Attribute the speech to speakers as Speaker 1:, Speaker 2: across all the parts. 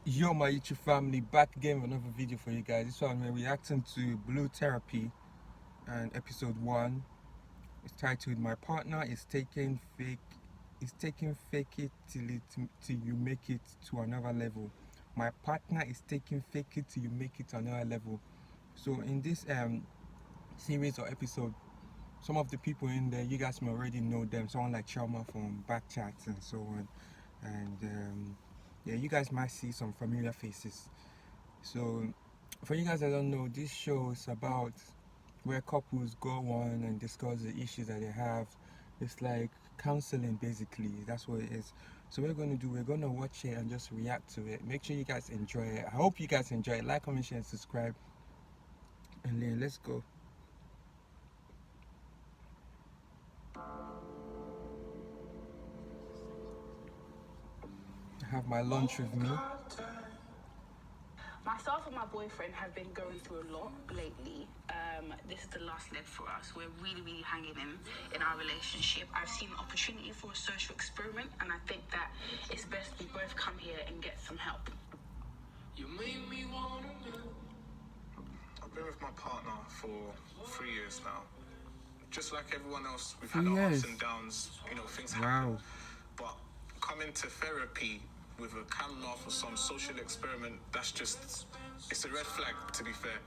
Speaker 1: Yo, my YouTube family, back again with another video for you guys. This one we're reacting to Blue Therapy, and episode 1 is titled "My Partner is taking fake it till you make it to another level." My partner is taking fake it till you make it to another level. So in this series or episode, some of the people in there, you guys may already know them. Someone like CHIOMA from Bkchat and so on, and yeah, you guys might see some familiar faces. So for you guys that don't know, this show is about where couples go on and discuss the issues that they have. It's like counseling, basically. That's what it is. So we're going to watch it and just react to it. Make sure you guys enjoy it. I hope you guys enjoy it. Like, comment, share, and subscribe. And then let's go. I have my lunch with me.
Speaker 2: Myself and my boyfriend have been going through a lot lately. This is the last leg for us. We're really hanging in our relationship. I've seen an opportunity for a social experiment, and I think that it's best we both come here and get some help.
Speaker 3: You made me wanna know. I've been with my partner for 3 years now. Just like everyone else, we've had our ups and downs. You know, things happen. But coming to therapy with a camera for some social experiment, it's a red flag, to be fair.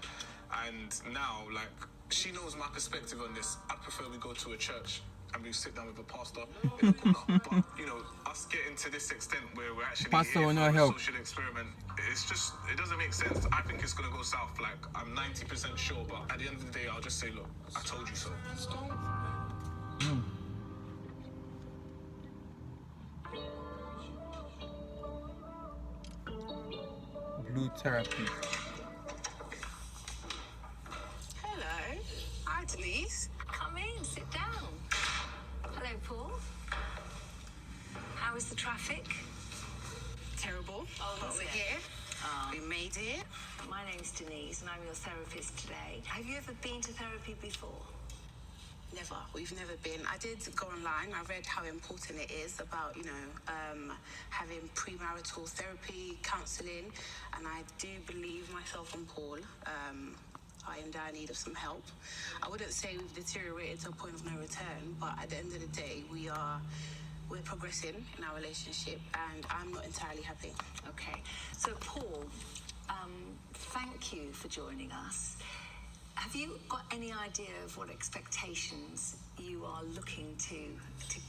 Speaker 3: And now, like, she knows my perspective on this. I prefer we go to a church and we sit down with a pastor in the corner. But, you know, us getting to this extent where we're actually
Speaker 1: Pastor
Speaker 3: here
Speaker 1: will
Speaker 3: for
Speaker 1: not
Speaker 3: a
Speaker 1: help.
Speaker 3: social experiment, it doesn't make sense. I think it's going to go south. Like, I'm 90% sure, but at the end of the day, I'll just say, look, I told you so.
Speaker 1: Blue Therapy.
Speaker 2: Hello. Hi, Denise.
Speaker 4: Come in, sit down. Hello, Paul. How is the traffic?
Speaker 2: Terrible. But we're here. We made it.
Speaker 4: My name's Denise and I'm your therapist today. Have you ever been to therapy before?
Speaker 2: Never. We've never been. I did go online. I read how important it is about, having premarital therapy, counselling, and I do believe myself and Paul are in dire need of some help. I wouldn't say we've deteriorated to a point of no return, but at the end of the day, we're progressing in our relationship, and I'm not entirely happy.
Speaker 4: Okay. So, Paul, thank you for joining us. Have you got any idea of what expectations you are looking to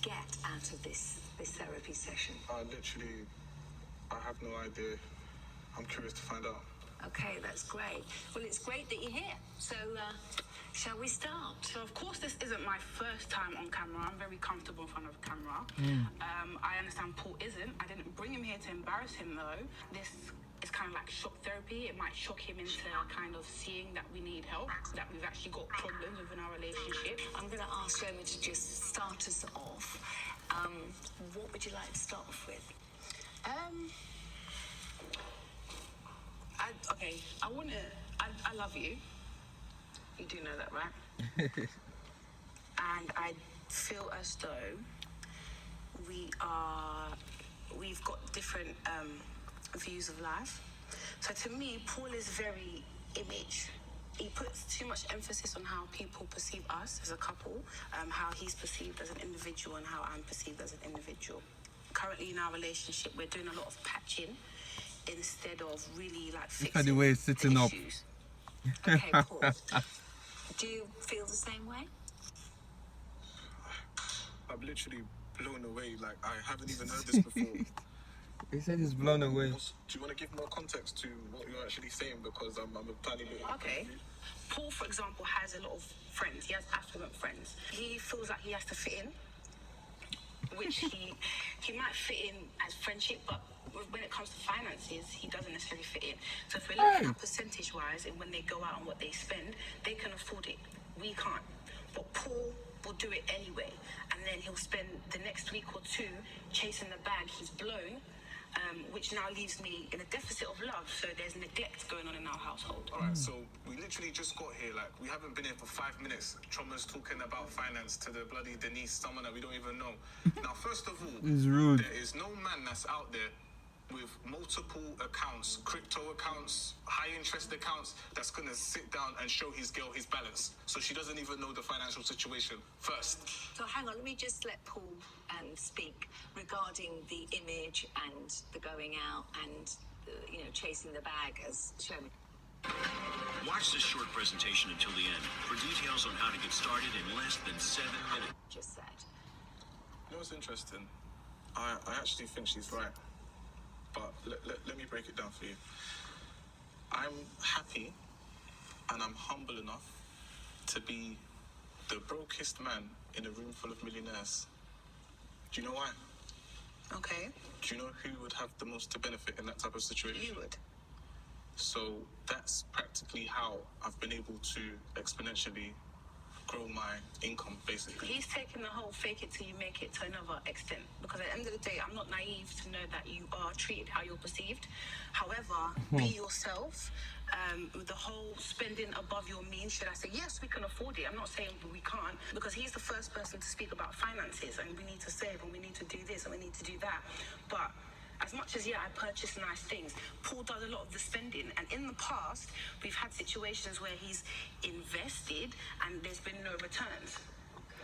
Speaker 4: get out of this therapy session?
Speaker 3: I have no idea. I'm curious to find out.
Speaker 4: Okay, that's great. Well, it's great that you're here. So, shall we start?
Speaker 2: So, of course, this isn't my first time on camera. I'm very comfortable in front of a camera. I understand Paul isn't. I didn't bring him here to embarrass him, though. This is kind of like shock therapy. It might shock him into kind of seeing that we need help, that we've actually got problems within our relationship.
Speaker 4: I'm going to ask Emma to just start us off. What would you like to start off with?
Speaker 2: I love you. You do know that, right? And I feel as though we've got different views of life. So to me, Paul is very image. He puts too much emphasis on how people perceive us as a couple, how he's perceived as an individual and how I'm perceived as an individual. Currently in our relationship, we're doing a lot of patching instead of really like fixing
Speaker 1: Look at the way it's sitting up.
Speaker 2: issues.
Speaker 4: Okay, Paul. Do you feel the same way?
Speaker 3: I'm literally blown away. Like, I haven't even heard this before.
Speaker 1: He said he's blown away.
Speaker 3: Do you want to give more context to what you're actually saying? Because I'm a tiny bit...
Speaker 2: Okay. Paul, for example, has a lot of friends. He has affluent friends. He feels like he has to fit in, which he might fit in as friendship, but when it comes to finances, he doesn't necessarily fit in. So if we're looking at percentage-wise and when they go out and what they spend, they can afford it. We can't. But Paul will do it anyway, and then he'll spend the next week or two chasing the bag he's blown, which now leaves me in a deficit of love. So there's neglect going on in our household.
Speaker 3: All right, so we literally just got here. Like, we haven't been here for 5 minutes. Trauma's talking about finance to the bloody Denise, someone that we don't even know. Now, first of all,
Speaker 1: It's rude.
Speaker 3: there is no man that's out there with multiple accounts, crypto accounts, high interest accounts, that's going to sit down and show his girl his balance. So she doesn't even know the financial situation first.
Speaker 4: So hang on, let me just let Paul speak regarding the image and the going out and, chasing the bag as shown.
Speaker 5: Watch this short presentation until the end for details on how to get started in less than 7 minutes.
Speaker 4: Just said.
Speaker 3: You know what's interesting? I actually think she's right. But let me break it down for you. I'm happy and I'm humble enough to be the brokest man in a room full of millionaires. Do you know why?
Speaker 2: Okay.
Speaker 3: Do you know who would have the most to benefit in that type of situation?
Speaker 2: You would.
Speaker 3: So that's practically how I've been able to exponentially grow my income, basically.
Speaker 2: He's taken the whole fake it till you make it to another extent, because at the end of the day, I'm not naive to know that you are treated how you're perceived. However, be yourself. With the whole spending above your means, should I say, yes, we can afford it. I'm not saying we can't, because he's the first person to speak about finances and we need to save and we need to do this and we need to do that. But as much as, I purchase nice things, Paul does a lot of the spending. And in the past, we've had situations where he's invested and there's been no returns.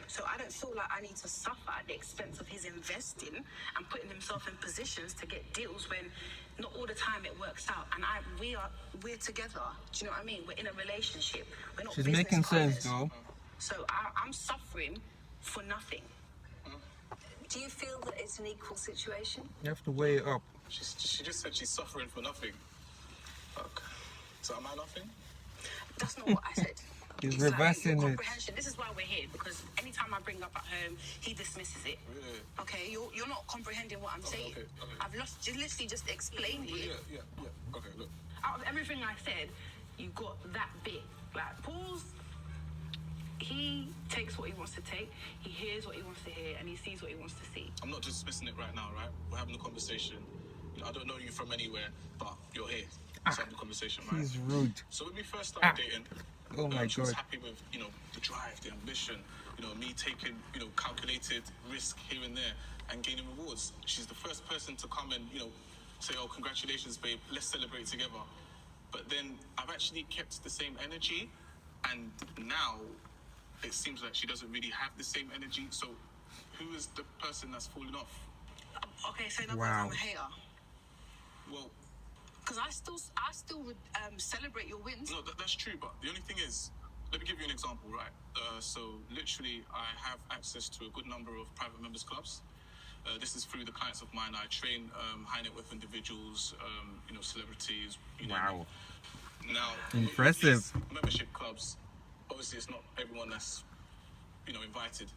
Speaker 2: So I don't feel like I need to suffer at the expense of his investing and putting himself in positions to get deals when not all the time it works out. And we're together. Do you know what I mean? We're in a relationship. We're not
Speaker 1: She's
Speaker 2: business
Speaker 1: making
Speaker 2: partners.
Speaker 1: sense, though.
Speaker 2: So I'm suffering for nothing.
Speaker 4: Do you feel that it's an equal situation?
Speaker 1: You have to weigh it up.
Speaker 3: She just said she's suffering for nothing. Fuck. So am I nothing?
Speaker 2: That's not what I said.
Speaker 1: He's
Speaker 2: It's
Speaker 1: reversing
Speaker 2: your
Speaker 1: it.
Speaker 2: comprehension. This is why we're here, because anytime I bring up at home, he dismisses it.
Speaker 3: Really?
Speaker 2: Okay, you're not comprehending what I'm saying.
Speaker 3: okay.
Speaker 2: I've literally just explained it.
Speaker 3: Yeah. Okay, look.
Speaker 2: Out of everything I said, you got that bit. Like, Paul's, he takes what he wants to take, he hears what he wants to hear, and he sees what he wants to see.
Speaker 3: I'm not dismissing it right now, right? We're having a conversation. I don't know you from anywhere, but you're here. Let's have the conversation, right?
Speaker 1: He's rude.
Speaker 3: So when we first started dating,
Speaker 1: Oh my
Speaker 3: she was
Speaker 1: God.
Speaker 3: happy with, the drive, the ambition, me taking, calculated risk here and there and gaining rewards. She's the first person to come and, say, oh, congratulations, babe, let's celebrate together. But then I've actually kept the same energy, and now it seems like she doesn't really have the same energy. So who is the person that's falling off?
Speaker 2: Okay, so that
Speaker 1: Wow.
Speaker 2: I'm a hater.
Speaker 3: Well,
Speaker 2: Because I still celebrate your wins.
Speaker 3: no, that's true, but the only thing is, let me give you an example, right? So literally, I have access to a good number of private members clubs. This is through the clients of mine. I train high net worth individuals, celebrities.
Speaker 1: Wow.
Speaker 3: Now,
Speaker 1: Impressive.
Speaker 3: these membership clubs, obviously, it's not everyone that's, invited.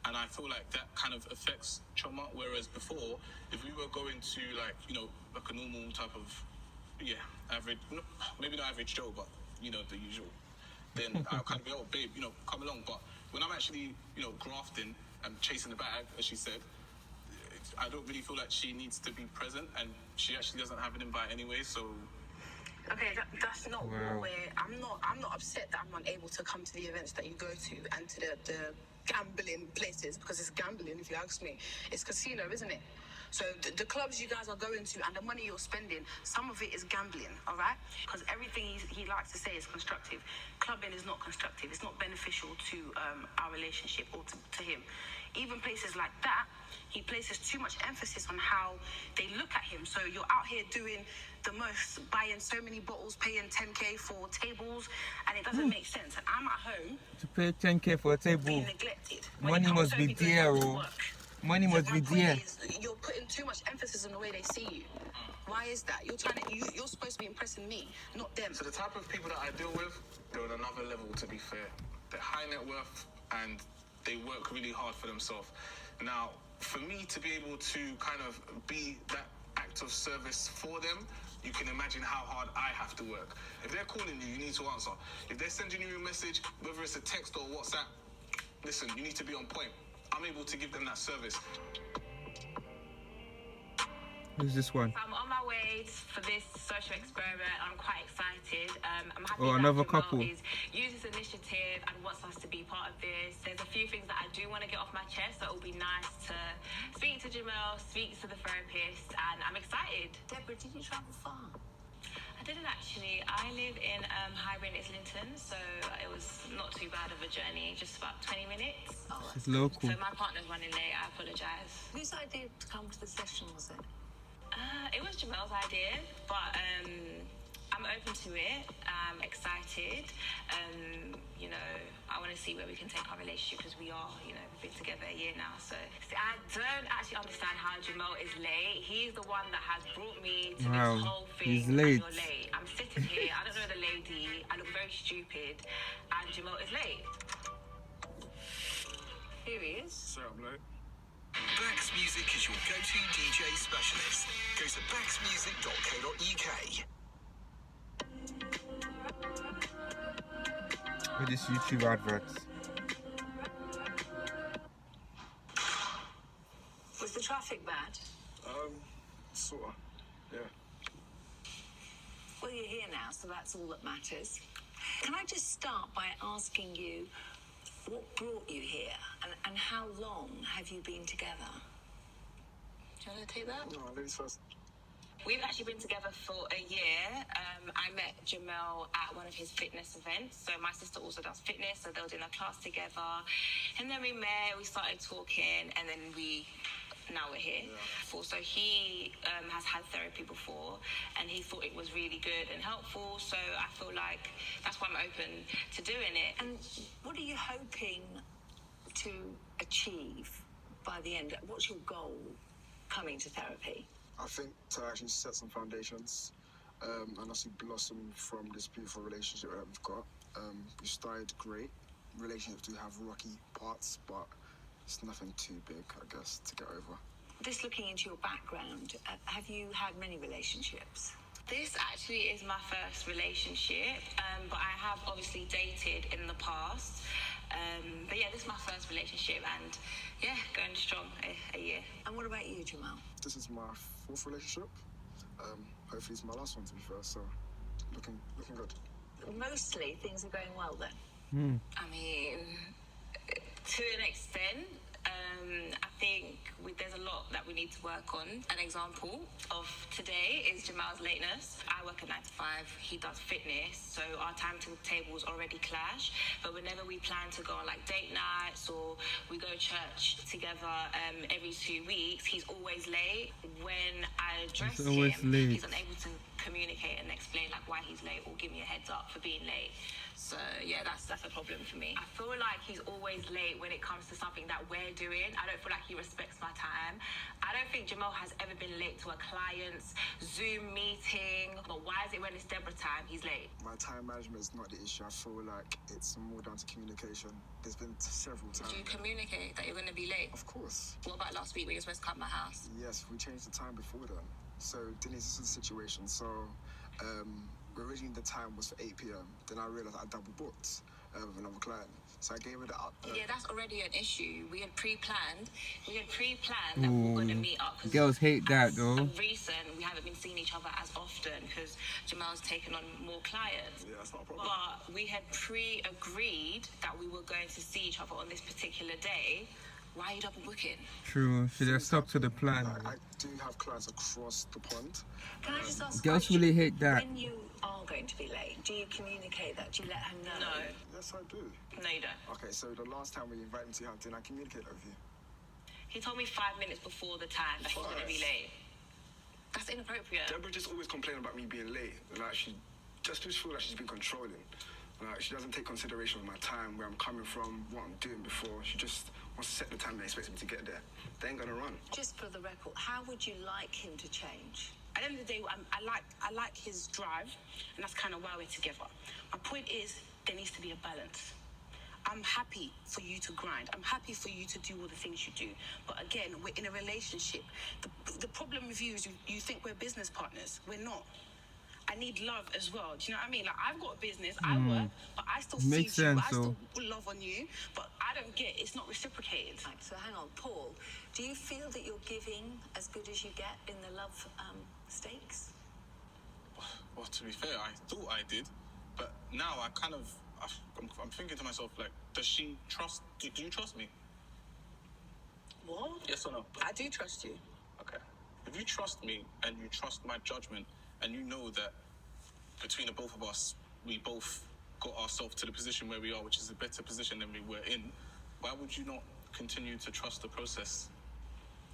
Speaker 3: And I feel like that kind of affects CHIOMA, whereas before, if we were going to like a normal type of, average, maybe not average Joe, but, the usual, then I'll kind of be, oh, babe, come along. But when I'm actually, grafting and chasing the bag, as she said, I don't really feel like she needs to be present, and she actually doesn't have an invite anyway, so...
Speaker 2: Okay, that's not
Speaker 1: Wow.
Speaker 2: where I'm not upset that I'm unable to come to the events that you go to and to the gambling places, because it's gambling, if you ask me. It's casino, isn't it? So the clubs you guys are going to and the money you're spending, some of it is gambling, all right? Because everything he likes to say is constructive. Clubbing is not constructive. It's not beneficial to our relationship or to him. Even places like that, he places too much emphasis on how they look at him. So you're out here doing the most, buying so many bottles, paying 10K for tables, and it doesn't make sense. And I'm at home
Speaker 1: To pay 10K for a
Speaker 2: being
Speaker 1: table,
Speaker 2: neglected.
Speaker 1: money must be there, oh. Money must be there.
Speaker 2: You're putting too much emphasis on the way they see you. Why is that? You're supposed to be impressing me, not them.
Speaker 3: So the type of people that I deal with, they're on another level, to be fair. They're high net worth and they work really hard for themselves. Now, for me to be able to kind of be that act of service for them, you can imagine how hard I have to work. If they're calling you, you need to answer. If they're sending you a message, whether it's a text or WhatsApp, listen, you need to be on point. I'm able to give them that service.
Speaker 1: Who's this one?
Speaker 2: I'm on my way for this social experiment. I'm quite excited. I'm happy
Speaker 1: Oh,
Speaker 2: that
Speaker 1: another
Speaker 2: Jamal
Speaker 1: couple.
Speaker 2: is using this initiative and wants us to be part of this. There's a few things that I do want to get off my chest, so it will be nice to speak to Jamal, speak to the therapist, and I'm excited.
Speaker 4: Deborah, did you travel far?
Speaker 2: I didn't actually. I live in Highbury, Islington, so it was not too bad of a journey, just about 20 minutes.
Speaker 4: Oh,
Speaker 1: It's local.
Speaker 2: So my partner's running late, I apologise.
Speaker 4: whose idea to come to the session was it?
Speaker 2: It was Jamel's idea, but I'm open to it. I'm excited. You know, I want to see where we can take our relationship because we are, you know, we've been together a year now. So see, I don't actually understand how Jamel is late. He's the one that has brought me to this whole thing.
Speaker 1: He's late.
Speaker 2: You're late. I'm sitting here. I don't know the lady. I look very stupid, and Jamel is late.
Speaker 4: Here he is.
Speaker 3: Sorry, I'm late.
Speaker 5: Bax Music is your go-to DJ specialist. Go to baxmusic.co.uk.
Speaker 1: With this YouTube adverts.
Speaker 4: Was the traffic bad?
Speaker 3: Sorta. Yeah.
Speaker 4: Well, you're here now, so that's all that matters. Can I just start by asking you what brought you here and how long have you been together?
Speaker 2: Do you want to take that?
Speaker 3: No, ladies first.
Speaker 2: We've actually been together for a year. I met Jamel at one of his fitness events. So my sister also does fitness, so they were doing a class together. And then we met, we started talking, and then now we're here.
Speaker 3: Yeah.
Speaker 2: So he has had therapy before, and he thought it was really good and helpful. So I feel like that's why I'm open to doing it.
Speaker 4: And what are you hoping to achieve by the end? What's your goal coming to therapy?
Speaker 6: I think to actually set some foundations and actually blossom from this beautiful relationship that we've got. We started great. Relationships do have rocky parts, but it's nothing too big, I guess, to get over.
Speaker 4: Just looking into your background, have you had many relationships?
Speaker 2: This actually is my first relationship, but I have obviously dated in the past. But yeah, this is my first relationship, and yeah, going strong a year.
Speaker 4: And what about you, Jamal?
Speaker 6: This is my fourth relationship. Hopefully it's my last one, to be fair, so looking good.
Speaker 4: Mostly things are going well then.
Speaker 2: I mean, to an extent, I think there's a lot that we need to work on. An example of today is Jamal's lateness. I work a 9 to 5, he does fitness, so our timetables already clash. But whenever we plan to go on like date nights or we go to church together every 2 weeks, he's always late. When I address him, he's unable to communicate and explain like why he's late or give me a heads up for being late. So yeah, that's a problem for me. I feel like he's always late when it comes to something that we're doing. I don't feel like he respects my time. I don't think Jamal has ever been late to a client's Zoom meeting. But why is it when it's Deborah time, he's late?
Speaker 6: My time management is not the issue. I feel like it's more down to communication. There's been several times.
Speaker 2: Do you communicate that you're going to be late?
Speaker 6: Of course.
Speaker 2: What about last week when you were supposed to come to my house?
Speaker 6: Yes, we changed the time before then. So, Denise, this is the situation. So, originally the time was for 8 p.m. Then I realised I double booked with another client. So I gave her the up.
Speaker 2: Yeah, that's already an issue. We had pre-planned that we were going to meet up.
Speaker 1: Girls hate that though.
Speaker 2: Recent, we haven't been seeing each other as often because Jamal's taken on more clients.
Speaker 3: Yeah, that's not a problem.
Speaker 2: But we had pre-agreed that we were going to see each other on this particular day. Why are you double booking?
Speaker 1: True, should have stuck to the plan.
Speaker 6: I do have clients across the pond.
Speaker 4: Can I just ask a
Speaker 1: Girls
Speaker 4: question?
Speaker 1: really hate that.
Speaker 4: When you are going to be late, do you communicate that? Do you let her know?
Speaker 2: No.
Speaker 6: Yes, I do.
Speaker 2: No, you don't.
Speaker 6: Okay, so the last time we invited me to your house, didn't I communicate with you?
Speaker 2: He told me 5 minutes before the time that he was going to be late. That's inappropriate.
Speaker 3: Deborah just always complains about me being late. Like, she just feel like she's been controlling. Like, she doesn't take consideration of my time, where I'm coming from, what I'm doing before. She just wants to set the time and expects me to get there. They ain't gonna run.
Speaker 4: Just for the record, how would you like him to change?
Speaker 2: At the end of the day, I like his drive, and that's kind of why we're together. My point is, there needs to be a balance. I'm happy for you to grind. I'm happy for you to do all the things you do. But again, we're in a relationship. The problem with you is you think we're business partners. We're not. I need love as well. Do you know what I mean? Like, I've got a business, I work, but I still
Speaker 1: Makes
Speaker 2: feed you,
Speaker 1: sense,
Speaker 2: I still
Speaker 1: so.
Speaker 2: love on you, but I don't get, it's not reciprocated.
Speaker 4: Right, so hang on, Paul, do you feel that you're giving as good as you get in the love stakes?
Speaker 3: Well, to be fair, I thought I did, but now I'm thinking to myself, like, does she trust? Do you trust me?
Speaker 2: What?
Speaker 3: Yes or no?
Speaker 2: I do trust you.
Speaker 3: Okay. If you trust me and you trust my judgment, and you know that between the both of us, we both got ourselves to the position where we are, which is a better position than we were in, why would you not continue to trust the process?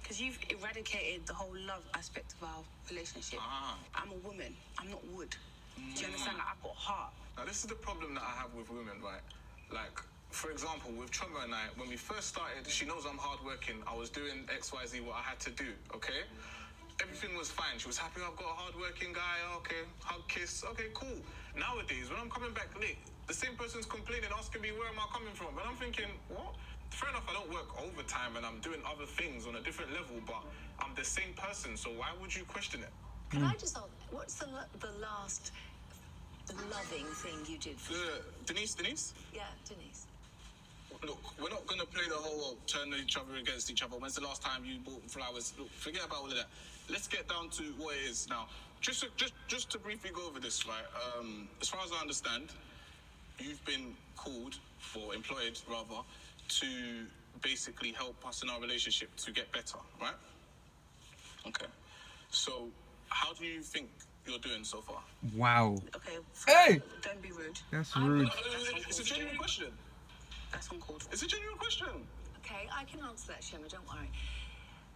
Speaker 2: Because you've eradicated the whole love aspect of our relationship. I'm a woman. I'm not wood. Do you understand? Like, I've got heart.
Speaker 3: Now, this is the problem that I have with women, right? Like, for example, with CHIOMA and I, when we first started, she knows I'm hardworking. I was doing X, Y, Z, what I had to do, okay? Everything was fine. She was happy I've got a hardworking guy, okay, hug, kiss, okay, cool. Nowadays, when I'm coming back late, the same person's complaining, asking me where am I coming from? And I'm thinking, what? Fair enough, I don't work overtime and I'm doing other things on a different level, but I'm the same person, so why would you question it?
Speaker 4: Can I just ask, what's the last loving thing you did for
Speaker 3: Denise?
Speaker 4: Yeah, Denise.
Speaker 3: Look, we're not going to play the whole turn each other against each other. When's the last time you bought flowers? Look, forget about all of that. Let's get down to what it is now. Just to briefly go over this, right? As far as I understand, you've been called, or employed rather, to basically help us in our relationship to get better, right? Okay. So, how do you think you're doing so far?
Speaker 1: Wow.
Speaker 2: Okay.
Speaker 1: Hey!
Speaker 2: Don't be rude.
Speaker 1: That's rude.
Speaker 3: It's a genuine question.
Speaker 2: That's uncalled for.
Speaker 3: It's a genuine question.
Speaker 4: Okay, I can answer that, CHIOMA, don't worry.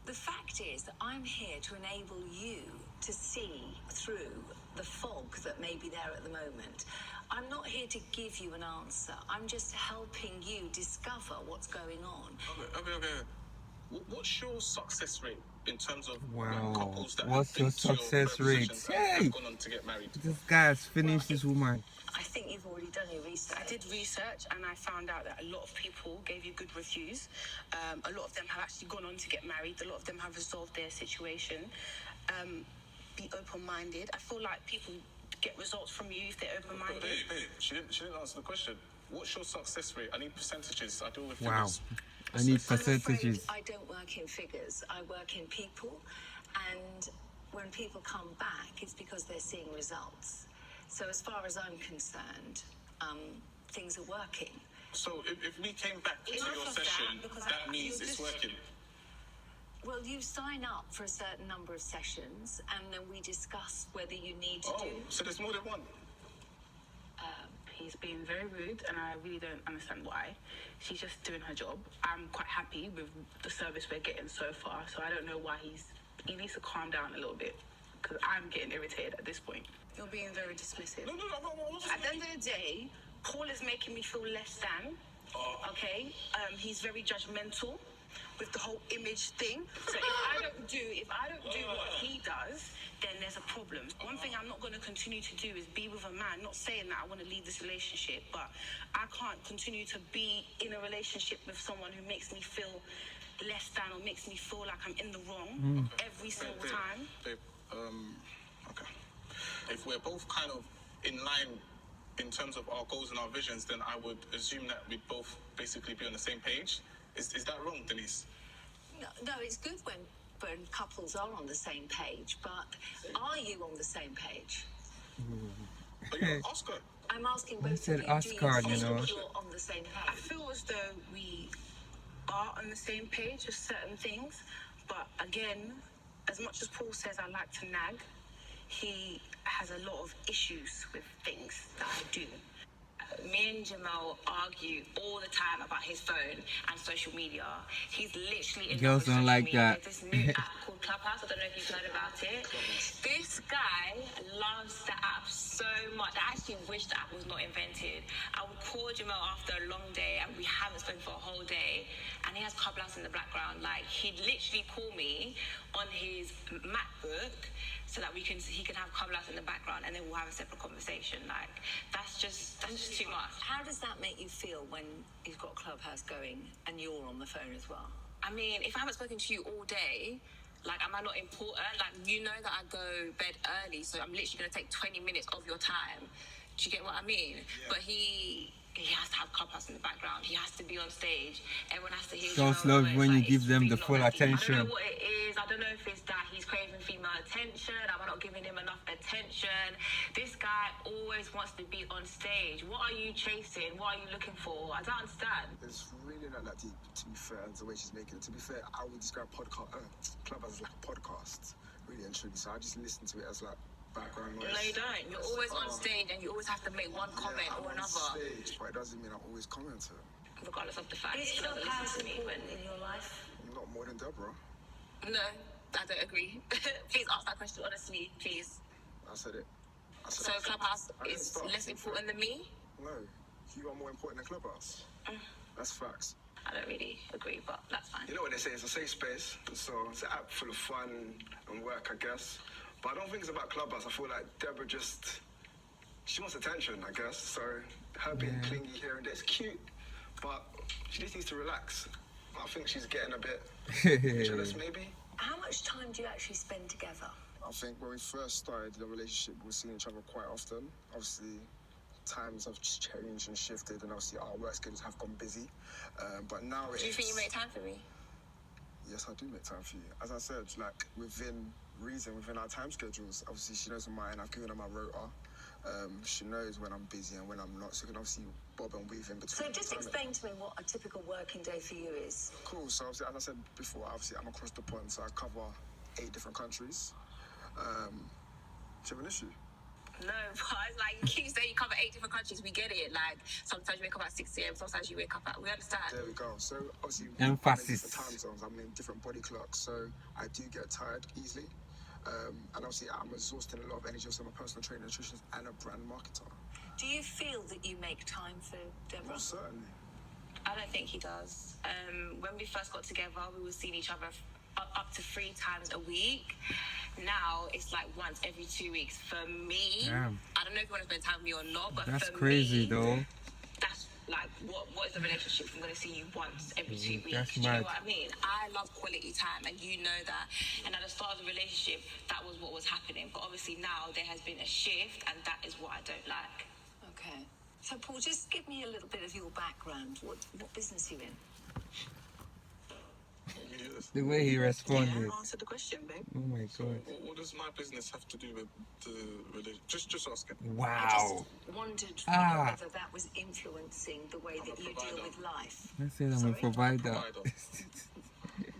Speaker 4: The fact is that I'm here to enable you to see through the fog that may be there at the moment. I'm not here to give you an answer. I'm just helping you discover what's going on.
Speaker 3: Okay. What's your success rate in terms of
Speaker 1: Wow.
Speaker 3: couples that
Speaker 1: What's
Speaker 3: have been
Speaker 1: your
Speaker 3: to
Speaker 1: success rate?
Speaker 3: positions and
Speaker 1: Hey!
Speaker 3: have gone on to get married?
Speaker 1: This guy has finished this woman.
Speaker 4: I think you've already done your research.
Speaker 2: I did research and I found out that a lot of people gave you good reviews. A lot of them have actually gone on to get married. A lot of them have resolved their situation. Be open-minded. I feel like people get results from you if they're open-minded.
Speaker 3: Babe, she didn't answer the question. What's your success rate? I need percentages. I deal with
Speaker 1: Wow.
Speaker 3: figures.
Speaker 1: I need
Speaker 4: I'm afraid
Speaker 1: percentages.
Speaker 4: I don't work in figures. I work in people, and when people come back, it's because they're seeing results. So as far as I'm concerned, things are working.
Speaker 3: So if we came back to
Speaker 2: Enough
Speaker 3: your
Speaker 2: of
Speaker 3: session,
Speaker 2: because
Speaker 3: that means it's working.
Speaker 4: Well, you sign up for a certain number of sessions, and then we discuss whether you need to do.
Speaker 3: So there's more than one.
Speaker 2: He's being very rude and I really don't understand why. She's just doing her job. I'm quite happy with the service we're getting so far, so I don't know why he needs to calm down a little bit, because I'm getting irritated at this point. You're being very dismissive.
Speaker 3: No.
Speaker 2: At the end of the day, Paul is making me feel less than, okay? He's very judgmental with the whole image thing. So if I don't do what he does, then there's a problem. One thing I'm not going to continue to do is be with a man, not saying that I want to leave this relationship, but I can't continue to be in a relationship with someone who makes me feel less than or makes me feel like I'm in the wrong every single time.
Speaker 3: Babe, okay. If we're both kind of in line in terms of our goals and our visions, then I would assume that we'd both basically be on the same page. Is that wrong, Denise?
Speaker 4: No, it's good when couples are on the same page, but are you on the same page?
Speaker 3: But you're Oscar.
Speaker 4: I'm asking both
Speaker 1: I said
Speaker 4: of you,
Speaker 1: Oscar,
Speaker 4: do
Speaker 1: you
Speaker 4: you
Speaker 1: know.
Speaker 4: feel you're on the same
Speaker 2: I
Speaker 4: page?
Speaker 2: feel as though we are on the same page with certain things, but again, as much as Paul says I like to nag, he has a lot of issues with things that I do. Me and Jamel argue all the time about his phone and social media. He's literally in
Speaker 1: Girls don't like that.
Speaker 2: There's this new app called Clubhouse. I don't know if you've heard about it. This guy loves the app so much. I actually wish the app was not invented. I would call Jamel after a long day and we haven't spoken for a whole day, and he has Clubhouse in the background. Like, he'd literally call me on his MacBook so that he can have Clubhouse in the background, and then we'll have a separate conversation. Like, that's just too much.
Speaker 4: How does that make you feel when you've got Clubhouse going and you're on the phone as well?
Speaker 2: I mean, if I haven't spoken to you all day, Like, am I not important? Like, you know that I go bed early, so I'm literally going to take 20 minutes of your time. Do you get what I mean? Yeah. But he has to have Clubhouse in the background. He has to be on stage. Everyone has to hear him.
Speaker 1: Girls love when you give them the full attention.
Speaker 2: I don't know what it is. I don't know if it's that he's craving female attention. I'm not giving him enough attention. This guy always wants to be on stage. What are you chasing? What are you looking for? I don't understand.
Speaker 6: It's really not that deep, to be fair, the way she's making it. To be fair, I would describe Clubhouse as like a podcast, really and truly. So I just listen to it as like background noise.
Speaker 2: No, you don't. You're always on stage and you always have to make one comment or another.
Speaker 6: On stage, but it doesn't mean I'm always commenting.
Speaker 2: Regardless of the fact.
Speaker 4: Is Clubhouse important in your life?
Speaker 6: Not more than Deborah.
Speaker 2: No, I don't agree. Please ask that question honestly, please.
Speaker 6: I said it.
Speaker 2: So Clubhouse is less important than me?
Speaker 6: No, you are more important than Clubhouse. That's facts.
Speaker 2: I don't really agree, but that's fine.
Speaker 7: You know what they say, it's a safe space, so it's an app full of fun and work, I guess. But I don't think it's about Clubhouse. I feel like Deborah she wants attention, I guess. So her being clingy here and there is cute, but she just needs to relax. I think she's getting a bit jealous, maybe.
Speaker 4: How much time do you actually spend together?
Speaker 6: I think when we first started the relationship, we were seeing each other quite often. Obviously, times have changed and shifted, and obviously our work schedules have gone busy. But now
Speaker 2: do you think you make time for me?
Speaker 6: Yes, I do make time for you. As I said, like within reason, within our time schedules. Obviously, she knows mine. I've given her my rota. She knows when I'm busy and when I'm not. So you can obviously bob and weave in between.
Speaker 4: So just explain to me what a typical working day for you is.
Speaker 6: Cool. So obviously, as I said before, obviously I'm across the pond, so I cover 8 different countries. Do you have an issue?
Speaker 2: No, but it's like you keep saying you cover 8 different countries. We get it. Like sometimes you wake up at 6 a.m. Sometimes you wake up at. We understand.
Speaker 6: There we go. So obviously,
Speaker 1: emphasis.
Speaker 6: I'm in different time zones. I'm in different body clocks, so I do get tired easily. And obviously, I'm exhausting a lot of energy. So I'm a personal trainer, nutritionist, and a brand marketer.
Speaker 4: Do you feel that you make time for Deborah?
Speaker 6: Most certainly.
Speaker 2: I don't think he does. When we first got together, we were seeing each other up to 3 times a week. Now it's like once every 2 weeks. For me,
Speaker 1: Damn.
Speaker 2: I don't know if you want to spend time with me or not, but
Speaker 1: that's
Speaker 2: for
Speaker 1: crazy
Speaker 2: me,
Speaker 1: though.
Speaker 2: That's like what is the relationship? I'm going to see you once every 2 weeks.
Speaker 1: That's
Speaker 2: Do you know
Speaker 1: mad.
Speaker 2: what I mean? I love quality time, and you know that. And at the start of the relationship, that was what was happening. But obviously now there has been a shift, and that is what I don't like.
Speaker 4: Okay. So Paul, just give me a little bit of your background. What business are you in?
Speaker 1: The way he responded.
Speaker 2: Yeah, answer the question, babe.
Speaker 1: Oh my god.
Speaker 3: What does my business have to do with the religion? Just asking.
Speaker 1: Wow.
Speaker 4: I just wondered whether that was influencing the way that you deal with life.
Speaker 1: Let's say I'm a provider.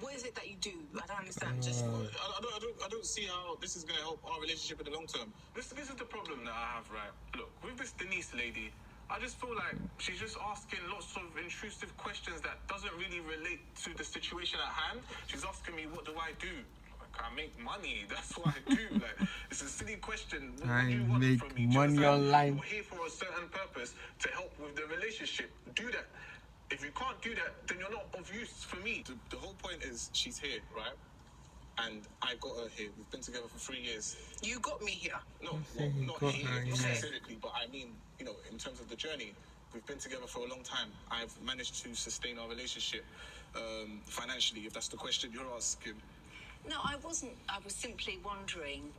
Speaker 2: What is it that you do? I don't understand. Just
Speaker 3: I don't see how this is going to help our relationship in the long term. This is the problem that I have, right? Look, with this Denise lady, I just feel like she's just asking lots of intrusive questions that doesn't really relate to the situation at hand. She's asking me, what do I do? Like, I make money. That's what I do. Like, it's a silly question. What do you want from me?
Speaker 1: Money online.
Speaker 3: You're here for a certain purpose to help with the relationship. Do that. If you can't do that, then you're not of use for me. The whole point is she's here, right? And I got her here. We've been together for 3 years.
Speaker 2: you got me here.
Speaker 3: No, well, not here specifically, but I mean, you know, in terms of the journey, we've been together for a long time. I've managed to sustain our relationship financially, if that's the question you're asking.
Speaker 4: No, I wasn't. I was simply wondering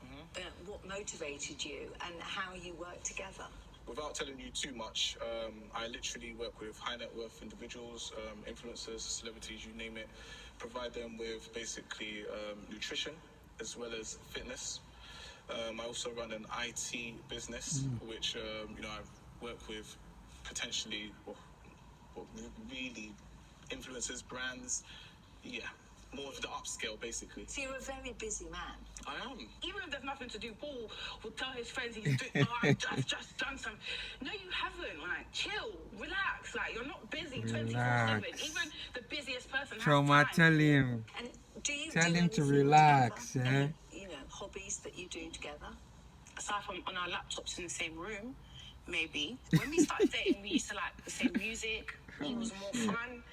Speaker 4: what motivated you and how you work together.
Speaker 3: Without telling you too much, I literally work with high net worth individuals, influencers, celebrities, you name it, provide them with basically nutrition as well as fitness. I also run an IT business, which, you know, I work with potentially, really influencers, brands, more of the upscale, basically.
Speaker 4: So you're a very busy man.
Speaker 3: I am.
Speaker 2: Even if there's nothing to do, Paul will tell his friends he's doing, I've just done some. No, you haven't. Like, chill, relax. Like, you're not busy 24/7. Even the busiest person has
Speaker 1: Trauma,
Speaker 2: time.
Speaker 1: tell him.
Speaker 4: And do you
Speaker 1: Tell
Speaker 4: do
Speaker 1: him to
Speaker 4: anything
Speaker 1: relax,
Speaker 4: together?
Speaker 1: eh?
Speaker 4: Any, you know, hobbies that you do together?
Speaker 2: Aside from on our laptops in the same room, maybe. When we started dating, we used to like the same music. He was more fun.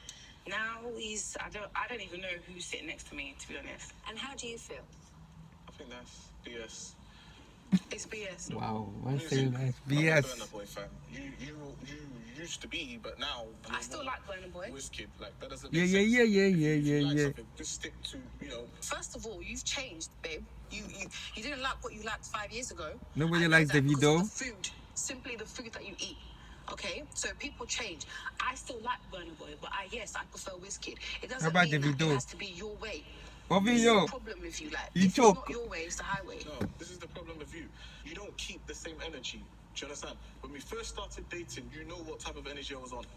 Speaker 2: Now I don't even know who's sitting next to me, to be honest.
Speaker 4: And how do you feel?
Speaker 3: I think that's BS.
Speaker 2: It's BS.
Speaker 1: Wow, I'm
Speaker 3: Music.
Speaker 1: saying that's
Speaker 3: I'm a
Speaker 1: BS.
Speaker 3: Burna Boy fan. You used to be, but now
Speaker 2: I still like Burna Boy.
Speaker 3: Wizkid. Like that doesn't
Speaker 1: Yeah,
Speaker 3: make
Speaker 1: yeah,
Speaker 3: sense.
Speaker 1: yeah, yeah,
Speaker 3: If
Speaker 1: yeah,
Speaker 3: you like
Speaker 1: yeah.
Speaker 3: something, just stick to, you know.
Speaker 2: First of all, you've changed, babe. You didn't like what you liked 5 years ago.
Speaker 1: Nobody
Speaker 2: I know
Speaker 1: likes
Speaker 2: that
Speaker 1: the
Speaker 2: because
Speaker 1: video.
Speaker 2: of the food, simply the food that you eat. Okay, so people change. I still like Burna Boy, but I prefer Wizkid. It doesn't
Speaker 1: about
Speaker 2: mean
Speaker 1: the
Speaker 2: that
Speaker 1: video?
Speaker 2: it has to be your way.
Speaker 1: What
Speaker 2: This is
Speaker 1: video?
Speaker 2: the problem with you, like
Speaker 1: You
Speaker 2: if
Speaker 1: choke.
Speaker 2: it's not your way, it's the highway.
Speaker 3: No, this is the problem with you. You don't keep the same energy. Do you understand? When we first started dating, you know what type of energy I was on. Do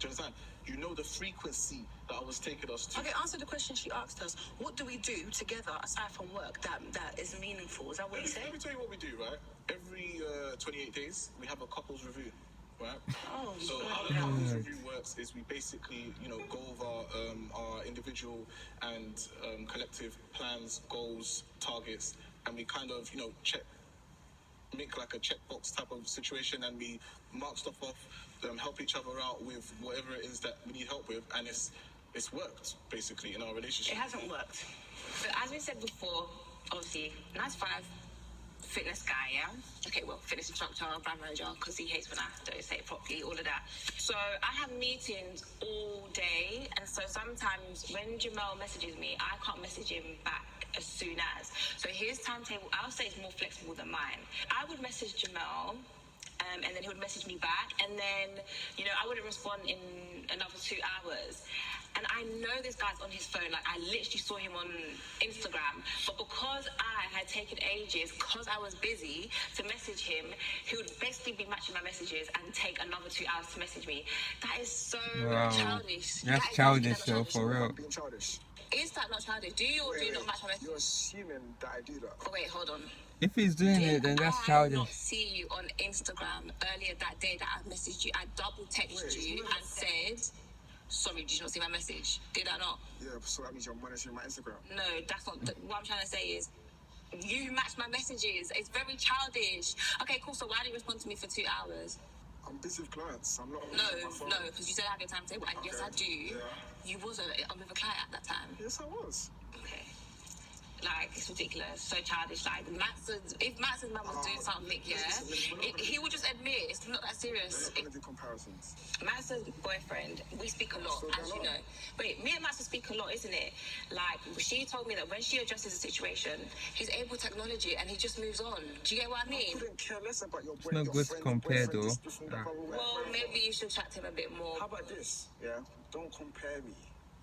Speaker 3: you understand? You know the frequency that I was taking us to.
Speaker 2: Okay, answer the question she asked us. What do we do together aside from work that is meaningful? Is that what you said?
Speaker 3: Let me tell you what we do, right? Every 28 days, we have a couples review, right?
Speaker 2: Oh,
Speaker 3: So how the couples review works is we basically, go over our individual and collective plans, goals, targets, and we kind of, make like a checkbox type of situation, and we mark stuff off, help each other out with whatever it is that we need help with, and it's worked basically in our relationship.
Speaker 2: It hasn't worked. So as we said before, obviously, 9 to 5, fitness guy, yeah? Okay, well, fitness instructor, brand manager, because he hates when I don't say it properly, all of that. So I have meetings all day, and so sometimes when Jamel messages me, I can't message him back as soon as. So his timetable, I'll say, is more flexible than mine. I would message Jamel, and then he would message me back, and then, I wouldn't respond in another 2 hours. And I know this guy's on his phone. Like, I literally saw him on Instagram. But because I had taken ages, because I was busy to message him, he would basically be matching my messages and take another 2 hours to message me. That is so childish.
Speaker 1: That's childish, though, for real.
Speaker 6: Being childish.
Speaker 2: Is that not childish? Do you or do you not match my messages?
Speaker 6: You're assuming that I do that.
Speaker 2: Oh, wait, hold on.
Speaker 1: If he's doing it, then that's
Speaker 2: I
Speaker 1: childish.
Speaker 2: not see you on Instagram earlier that day that I messaged you? I double texted you and said, sorry, did you not see my message? Did I not?
Speaker 6: Yeah, so that means you're monitoring my Instagram.
Speaker 2: No, that's not what I'm trying to say is you match my messages. It's very childish. Okay, cool. So why didn't you respond to me for 2 hours?
Speaker 6: I'm busy with clients. I'm not.
Speaker 2: No, because you said I have your timetable, and yes, I do.
Speaker 6: Yeah.
Speaker 2: You wasn't with a client at that time.
Speaker 6: Yes, I was.
Speaker 2: Okay. Like, it's ridiculous, so childish. Like, if Max's mum was doing something, he would just admit it's not that serious.
Speaker 6: I'm going to do comparisons.
Speaker 2: Max's boyfriend, we speak a lot, as you know. Wait, me and Max speak a lot, isn't it? Like, she told me that when she addresses a situation, he's able to acknowledge it and he just moves on. Do you get what I mean?
Speaker 6: I couldn't care less about your
Speaker 1: It's not good to compare, though.
Speaker 2: Well, maybe you should chat to him a bit more.
Speaker 6: How about this? Yeah, don't compare me.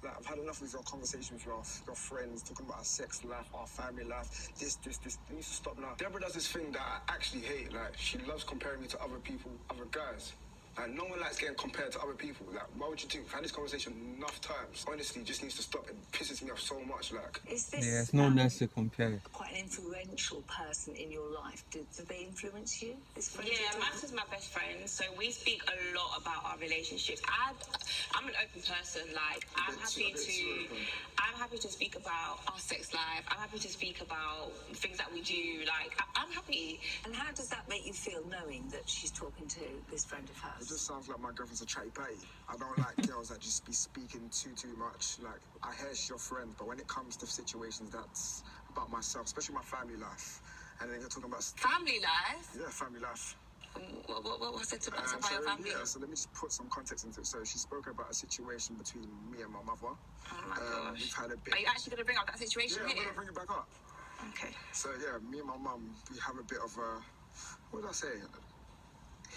Speaker 6: Like, I've had enough of your conversation with your friends, talking about our sex life, our family life, this. It needs to stop now. Deborah does this thing that I actually hate. Like, she loves comparing me to other people, other guys. And no one likes getting compared to other people. Like, why would you do? We've had this conversation enough times. Honestly, it just needs to stop. It pisses me off so much. Like,
Speaker 4: Is this
Speaker 1: it's no nice to compare.
Speaker 4: quite an influential person in your life? Do they influence you? This friend?
Speaker 2: Yeah, Max is my best friend, so we speak a lot about our relationships. I'm an open person. Like, I'm happy to speak about our sex life. I'm happy to speak about things that we do. Like, I'm happy.
Speaker 4: And how does that make you feel knowing that she's talking to this friend of hers?
Speaker 6: it just sounds like my girlfriend's a chatty patty. I don't like girls that just be speaking too much. Like, I hear she's your friend, but when it comes to situations that's about myself, especially my family life, and then you're talking about
Speaker 2: Family life?
Speaker 6: yeah, family life.
Speaker 2: What's it about your family?
Speaker 6: Yeah, so let me just put some context into it. So she spoke about a situation between me and my mother.
Speaker 2: Oh my gosh.
Speaker 6: We've had a bit.
Speaker 2: Are you actually going to bring up that situation
Speaker 6: Yeah, I'm
Speaker 2: here?
Speaker 6: gonna bring it back up.
Speaker 2: Okay.
Speaker 6: So yeah, me and my mum, we have a bit of a, what would I say,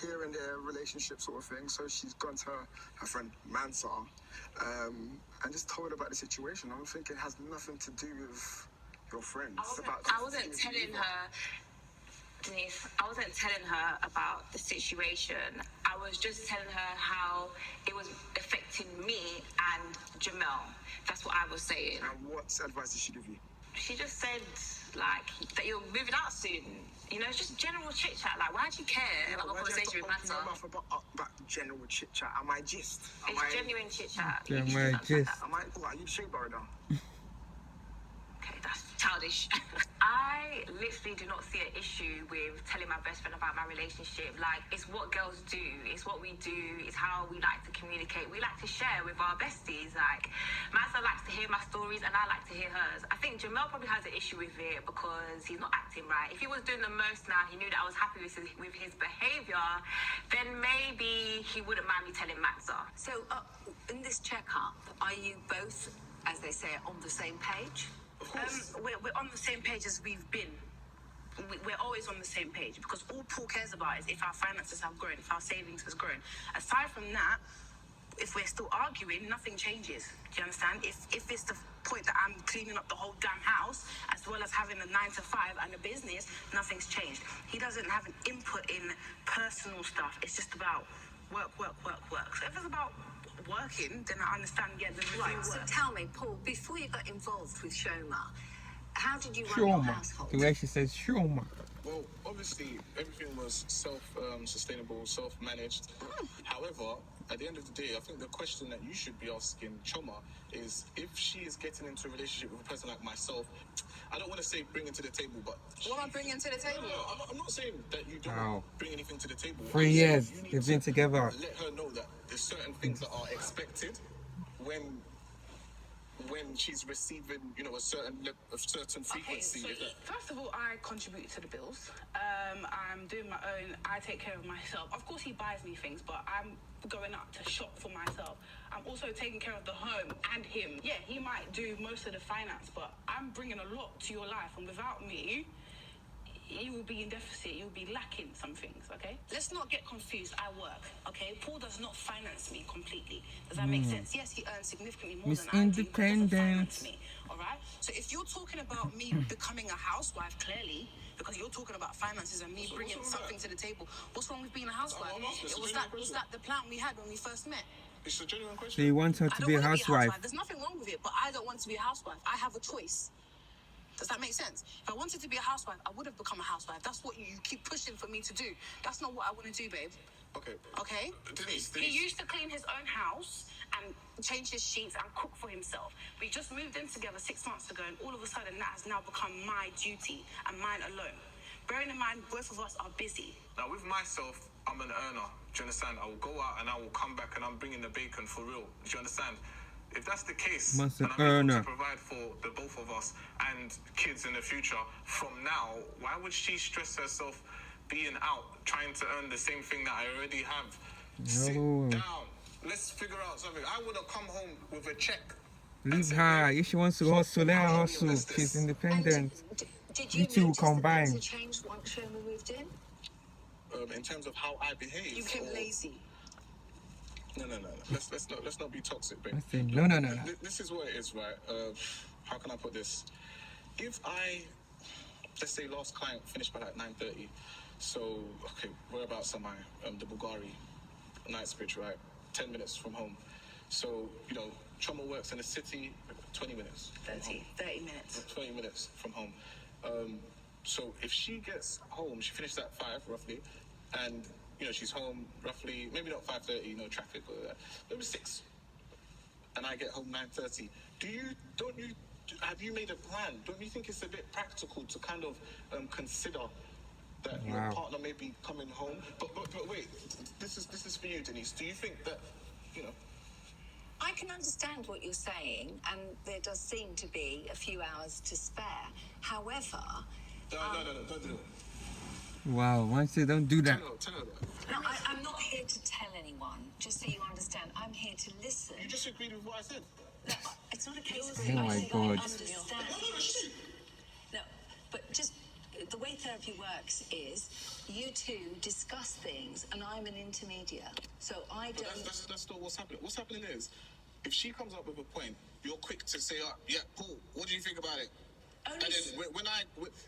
Speaker 6: here and there relationship sort of thing. So she's gone to her friend Mansa, and just told her about the situation. I'm thinking it has nothing to do with your friend.
Speaker 2: I wasn't telling her, Denise, I wasn't telling her about the situation. I was just telling her how it was affecting me and Jamel. That's what I was saying.
Speaker 6: And what advice did she give you?
Speaker 2: She just said, like, that you're moving out soon. You know, it's just general chit chat. Like, why do you care about my conversation with Matter?
Speaker 6: About general chit chat. Am I gist?
Speaker 2: It's genuine chit chat.
Speaker 1: Am I gist?
Speaker 6: Are you the shape bar now?
Speaker 2: Okay, that's childish. I literally do not see an issue with telling my best friend about my relationship. Like, it's what girls do. It's what we do. It's how we like to communicate. We like to share with our besties. Like, Massa likes to hear my stories and I like to hear hers. I think Jamel probably has an issue with it because he's not acting right. If he was doing the most now, he knew that I was happy with his behaviour, then maybe he wouldn't mind me telling Massa.
Speaker 4: So, in this checkup, are you both, as they say, on the same page?
Speaker 2: We're on the same page as we've been. We're always on the same page because all Paul cares about is if our finances have grown, if our savings has grown. Aside from that, if we're still arguing, nothing changes. Do you understand? If it's the point that I'm cleaning up the whole damn house, as well as having a 9 to 5 and a business, nothing's changed. He doesn't have an input in personal stuff. It's just about work. So if it's about working, then I understand, yeah, the
Speaker 4: Right,
Speaker 2: work.
Speaker 4: so tell me, Paul, before you got involved with CHIOMA, how did you run your
Speaker 1: CHIOMA.
Speaker 4: household?
Speaker 1: The way she says CHIOMA.
Speaker 3: Well, obviously, everything was self-sustainable, self-managed. However, at the end of the day, I think the question that you should be asking Choma is if she is getting into a relationship with a person like myself, I don't want to say bring it to the table, but...
Speaker 2: What am I bringing to the table?
Speaker 3: No, I'm not saying that you don't bring anything to the table.
Speaker 1: 3 years, they've been together.
Speaker 3: Let her know that there's certain things that are expected when she's receiving, a certain frequency.
Speaker 2: Okay, so first of all, I contribute to the bills. I'm doing my own. I take care of myself. Of course, he buys me things, but I'm going out to shop for myself. I'm also taking care of the home and him. Yeah, he might do most of the finance, but I'm bringing a lot to your life, and without me, you will be in deficit, you'll be lacking some things, okay? Let's not get confused. I work, okay? Paul does not finance me completely. Does that make sense? Yes, he earns significantly more
Speaker 1: Miss
Speaker 2: than I do, but doesn't
Speaker 1: Independent.
Speaker 2: finance me, all right? So if you're talking about me becoming a housewife, clearly, because you're talking about finances and me bringing something to the table, what's wrong with being a housewife? Was that the plan we had when we first met?
Speaker 3: It's a genuine question.
Speaker 1: So you want her
Speaker 2: I
Speaker 1: to
Speaker 2: don't
Speaker 1: be a
Speaker 2: wanna
Speaker 1: housewife?
Speaker 2: There's nothing wrong with it, but I don't want to be a housewife. I have a choice. Does that make sense? If I wanted to be a housewife, I would have become a housewife. That's what you keep pushing for me to do. That's not what I want to do, babe. Okay?
Speaker 3: Denise.
Speaker 2: He used to clean his own house and change his sheets and cook for himself. We just moved in together 6 months ago, and all of a sudden that has now become my duty and mine alone. Bearing in mind, both of us are busy.
Speaker 3: Now, with myself, I'm an earner. Do you understand? I will go out and I will come back and I'm bringing the bacon for real. Do you understand? If that's the case,
Speaker 1: Must
Speaker 3: and
Speaker 1: an
Speaker 3: I'm able
Speaker 1: earner.
Speaker 3: to provide for the both of us and kids in the future, from now, why would she stress herself being out, trying to earn the same thing that I already have? Sit down. Let's figure out something. I would have come home with a check.
Speaker 1: Leave her. If she wants to hustle, let her hustle. She's independent.
Speaker 4: Did
Speaker 1: You
Speaker 4: you
Speaker 1: two
Speaker 4: notice that
Speaker 1: combine.
Speaker 4: things had changed once CHIOMA moved in?
Speaker 3: In terms of how I behave.
Speaker 2: You became lazy.
Speaker 3: No. Let's not be toxic, babe.
Speaker 1: I say, no.
Speaker 3: This is what it is, right? How can I put this? If let's say last client finished by like 9:30, so okay, whereabouts am I? The Bulgari, Knightsbridge, right? 10 minutes from home. So Choma works in the city, 20 minutes.
Speaker 2: 30 minutes.
Speaker 3: 20 minutes from home. So if she gets home, she finished at 5 roughly, and she's home roughly, maybe not 5:30, no traffic or that, maybe 6, and I get home 9:30. Have you made a plan? Don't you think it's a bit practical to kind of consider that your partner may be coming home? But wait, this is for you, Denise. Do you think that
Speaker 4: I can understand what you're saying, and there does seem to be a few hours to spare. However...
Speaker 3: No, don't do it.
Speaker 1: Wow, once say don't do that.
Speaker 3: Tell her that.
Speaker 4: No, I'm not here to tell anyone, just so you understand. I'm here to listen.
Speaker 3: You just agreed with what I said.
Speaker 4: No, it's not a case of...
Speaker 1: Oh my God.
Speaker 4: I understand. No, but just... The way therapy works is you two discuss things, and I'm an intermediate. So I don't...
Speaker 3: But that's not what's happening. What's happening is, if she comes up with a point, you're quick to say, yeah, Paul, what do you think about it? And then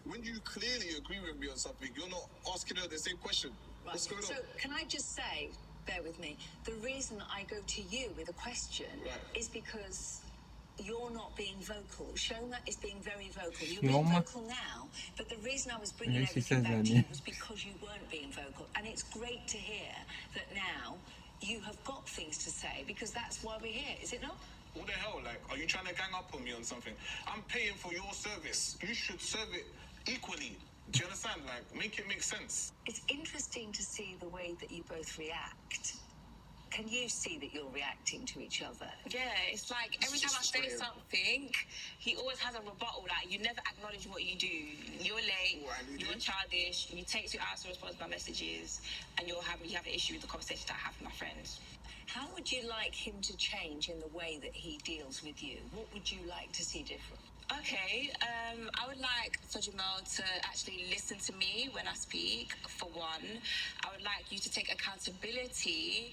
Speaker 3: when you clearly agree with me on something, you're not asking her the same question.
Speaker 4: Right.
Speaker 3: What's going on?
Speaker 4: So can I just say, bear with me, the reason I go to you with a question is because you're not being vocal. CHIOMA is being very vocal. You're being vocal now, but the reason I was bringing everything back to you was because you weren't being vocal. And it's great to hear that now you have got things to say, because that's why we're here, is it not?
Speaker 3: What the hell? Like, are you trying to gang up on me on something? I'm paying for your service. You should serve it equally. Do you understand? Like, make it make sense.
Speaker 4: It's interesting to see the way that you both react. Can you see that you're reacting to each other?
Speaker 2: Yeah, it's like every time I say something, he always has a rebuttal. Like, you never acknowledge what you do. You're late, you're childish, you take 2 hours to respond to my messages, and you have an issue with the conversation that I have with my friends.
Speaker 4: How would you like him to change in the way that he deals with you? What would you like to see different?
Speaker 2: Okay, I would like for Jamel to actually listen to me when I speak, for one. I would like you to take accountability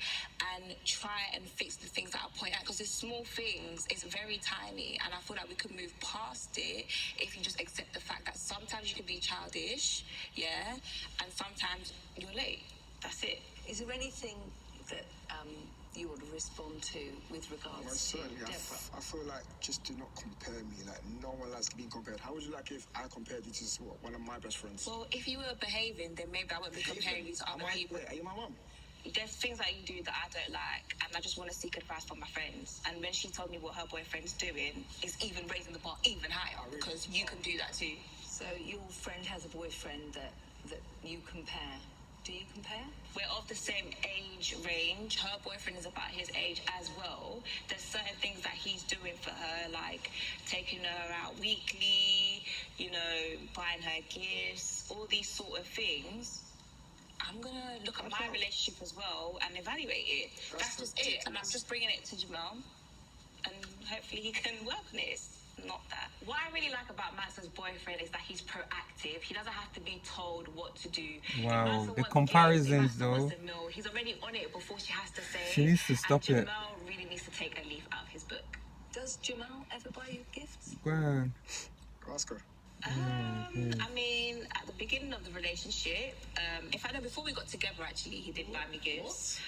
Speaker 2: and try and fix the things that I point out, because it's small things, it's very tiny, and I feel like we could move past it if you just accept the fact that sometimes you can be childish, yeah, and sometimes you're late. That's it.
Speaker 4: Is there anything that you would respond to with regards to Deborah?
Speaker 6: I feel like just do not compare me. Like, no one likes being compared. How would you like if I compared you to one of my best friends?
Speaker 2: Well, if you were behaving, then maybe I wouldn't be comparing you to other people.
Speaker 6: Wait, are you my mum?
Speaker 2: There's things that you do that I don't like, and I just want to seek advice from my friends. And when she told me what her boyfriend's doing, it's even raising the bar even higher, because you can do that too.
Speaker 4: So your friend has a boyfriend that you compare. Do you compare?
Speaker 2: We're of the same age range. Her boyfriend is about his age as well. There's certain things that he's doing for her, like taking her out weekly, you know, buying her gifts, all these sort of things. I'm going to look at my relationship as well and evaluate it. That's just it. And I'm just bringing it to Jamel. And hopefully he can work on it. It's not that. What I really like about Max's boyfriend is that he's proactive. He doesn't have to be told what to do.
Speaker 1: Wow, the comparisons though.
Speaker 2: He's already on it before she has to say.
Speaker 1: She needs to stop it.
Speaker 2: Jamel really needs to take a leaf out of his book.
Speaker 4: Does Jamel ever buy you gifts?
Speaker 1: Go on.
Speaker 6: Ask her.
Speaker 2: I mean, at the beginning of the relationship, in fact, no, before we got together, actually, he did buy me gifts.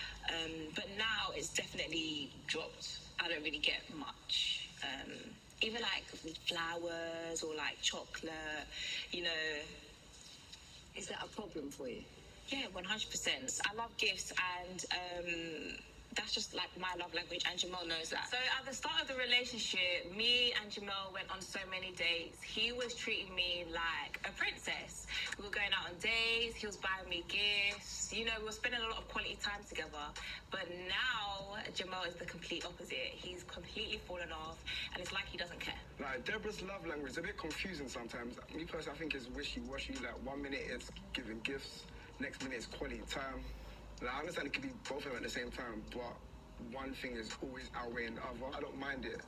Speaker 2: But now it's definitely dropped. I don't really get much. Even like flowers or like chocolate, you know.
Speaker 4: Is that a problem for you?
Speaker 2: Yeah, 100%. I love gifts, and that's just like my love language, and Jamel knows that. So at the start of the relationship, me and Jamel went on so many dates. He was treating me like a princess. We were going out on dates, he was buying me gifts, you know, we were spending a lot of quality time together. But now, Jamel is the complete opposite. He's completely fallen off, and it's like he doesn't care.
Speaker 7: Like, Deborah's love language is a bit confusing sometimes. Me personally, I think it's wishy-washy. Like, 1 minute it's giving gifts, next minute it's quality time. Like, I understand it could be both of them at the same time, but one thing is always outweighing the other. I don't mind it,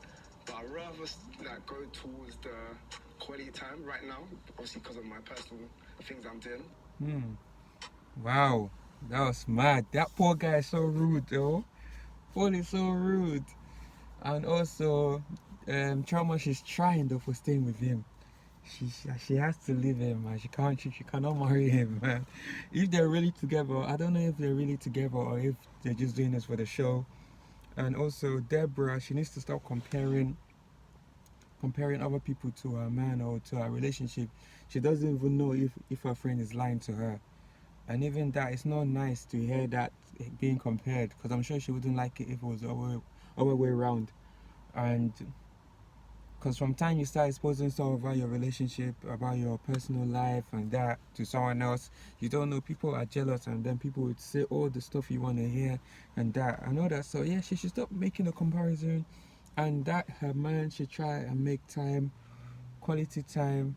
Speaker 7: but I'd rather like go towards the quality time right now, obviously because of my personal things I'm doing.
Speaker 1: Wow, that was mad. That poor guy is so rude though. Paul is so rude. And also, CHIOMA, she's trying though for staying with him. She has to leave him, man. She cannot marry him, man. If they're really together, I don't know if they're really together or if they're just doing this for the show. And also, Deborah, she needs to stop comparing other people to her man or to her relationship. She doesn't even know if her friend is lying to her. And even that, it's not nice to hear that being compared, because I'm sure she wouldn't like it if it was the other way around. And because from time you start exposing stuff about your relationship, about your personal life and that to someone else, you don't know, people are jealous, and then people would say all the stuff you want to hear and that. I know that. So yeah, she should stop making a comparison, and that her man should try and make time, quality time.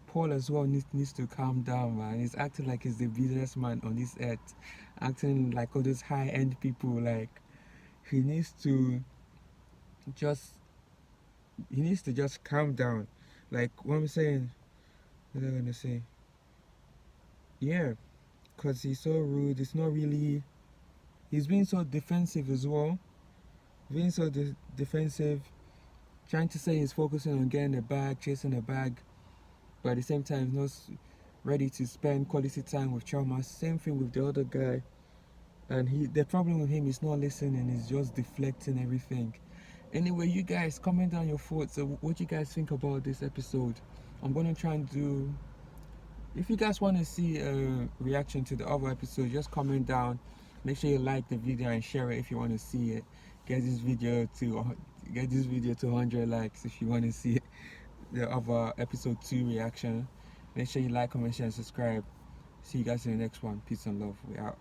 Speaker 1: Paul as well needs to calm down, man. He's acting like he's the businessman on this earth, acting like all those high-end people. Like, he needs to just calm down. Like, what I'm saying, what am I gonna say? Yeah, because he's so rude. It's not really, he's being so defensive as well. Being so defensive, trying to say he's focusing on getting a bag, chasing a bag, but at the same time he's not ready to spend quality time with CHIOMA. Same thing with the other guy. And the problem with him is not listening, he's just deflecting everything. Anyway, you guys, comment down your thoughts of what you guys think about this episode. I'm going to try and do, if you guys want to see a reaction to the other episode, just comment down. Make sure you like the video and share it if you want to see it. Get this video to get this video to 100 likes if you want to see the other episode 2 reaction. Make sure you like, comment, share, and subscribe. See you guys in the next one. Peace and love. We out.